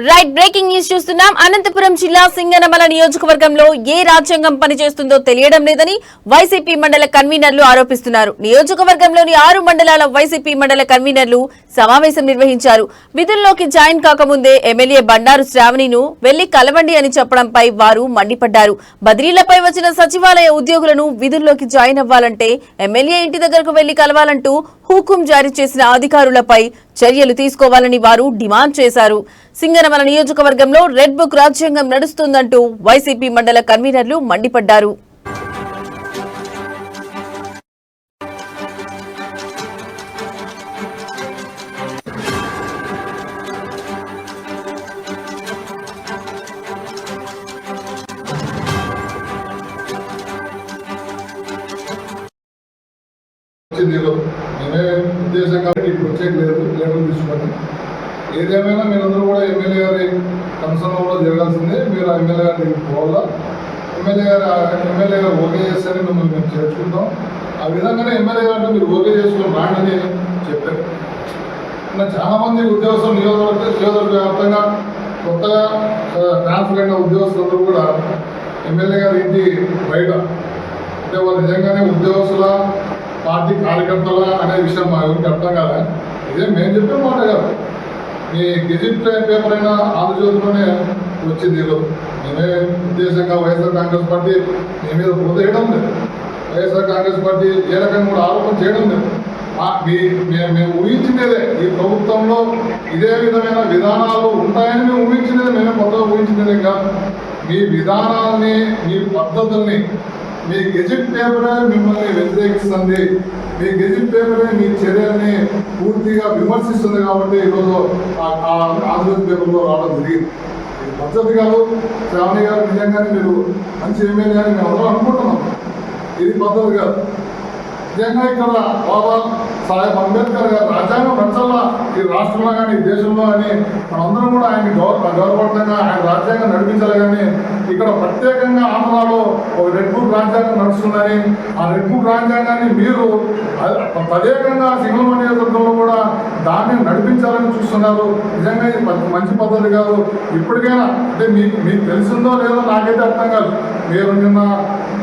Right breaking news చూస్తున్నాం. అనంతపురం జిల్లా సింగనమల నియోజకవర్గంలో ఏ రాజ్యాంగం పనిచేస్తుందో తెలియడం లేదని వైసీపీ మండల కన్వీనర్లు ఆరోపిస్తున్నారు. నియోజకవర్గంలోని 6 మండలాల వైసీపీ మండల కన్వీనర్లు సమావేశం నిర్వహించారు. విధుల్లోకి జాయిన్ కాకముందే ఎమ్మెల్యే బండారు శ్రావణిను వెళ్లి కలవండి అని చెప్పడంపై వారు మండిపడ్డారు. బదిలీలపై వచ్చిన సచివాలయ ఉద్యోగులను విధుల్లోకి జాయిన్ అవ్వాలంటే ఎమ్మెల్యే ఇంటి దగ్గరకు వెళ్లి కలవాలంటూ హుకుం జారీ చేసిన అధికారులపై చర్యలు తీసుకోవాలని వారు డిమాండ్ చేశారు. సింగనమల నియోజకవర్గంలో రెడ్ బుక్ రాజ్యాంగం నడుస్తుందంటూ వైసీపీ మండల కన్వీనర్లు మండిపడ్డారు. ఉద్దేశంగా ప్రత్యేక లేఖలు తీసుకొని ఏదేమైనా మీరందరూ కూడా ఎమ్మెల్యే గారి కన్సర్న్లో జరగాల్సిందే. మీరు ఆ ఎమ్మెల్యే గారి పోవాలా, ఎమ్మెల్యే గారు ఓకే చేస్తేనే మిమ్మల్ని మేము చేర్చుకుంటాం. ఆ విధంగానే ఎమ్మెల్యే గారిని మీరు ఓకే చేసుకుని రాండి చెప్పారు. చాలా మంది ఉద్యోగస్తులు నియోజకవర్గ వ్యాప్తంగా కొత్తగా ట్రాన్స్ఫర్ అయిన ఉద్యోగస్తులందరూ కూడా ఎమ్మెల్యే గారి ఇంటి బయట అంటే వాళ్ళు నిజంగానే ఉద్యోగస్తుల పార్టీ కార్యకర్తల అనే విషయం మా ఎవరికి అర్థం కాదా? ఇదే మేము చెప్పే మాట కాదు. మీ గెజిట్ పేపర్ అయినా ఆంధ్రజ్యోతిలోనే వచ్చింది. ఈరోజు మేమే ఉద్దేశంగా వైఎస్ఆర్ కాంగ్రెస్ పార్టీ మీ మీద బురద వేయడం లేదు. వైఎస్ఆర్ కాంగ్రెస్ పార్టీ ఏ రకంగా కూడా ఆరోపణ చేయడం లేదు. మేము ఊహించినదే ఈ ప్రభుత్వంలో ఇదే విధమైన విధానాలు ఉంటాయని మేము ఊహించినదే. మేమే కొత్తగా ఊహించినదే కాదు. మీ విధానాలని, మీ పద్ధతుల్ని, మీ గెజిట్ పేపరే మిమ్మల్ని వ్యతిరేకిస్తుంది. మీ గెజిట్ పేపరే మీ చర్యల్ని పూర్తిగా విమర్శిస్తుంది. కాబట్టి ఈరోజు ఆంధ్రజ్యోతి పేపర్లో రావడం జరిగింది. ఇది పద్ధతి కాదు. శ్రావణి గారు నిజంగానే మీరు మంచి ఎమ్మెల్యే అని మేము అందరం అనుకుంటున్నాం. ఇది పద్ధతి కాదు. నిజంగా ఇక్కడ బాబా సాహెబ్ అంబేద్కర్ గారు రాజ్యాంగం నచ్చల్లా ఈ రాష్ట్రంలో కానీ ఈ దేశంలో కానీ మనందరం కూడా ఆయన గౌరవపడంగా ఆయన రాజ్యాంగం నడిపించాలి. కానీ ఇక్కడ ప్రత్యేకంగా ఆంధ్రాలో ఒక రెడ్ బుక్ రాజ్యాంగం నడుస్తుందని ఆ రెడ్ బుక్ రాజ్యాంగాన్ని మీరు ప్రత్యేకంగా సింగనమల నియోజకవర్గంలో కూడా దాన్ని నడిపించాలని చూస్తున్నారు. నిజంగా ఇది మంచి పద్ధతి కాదు. ఇప్పటికైనా అంటే మీకు తెలిసిందో లేదో నాకైతే అర్థం కాదు. మీరు నిన్న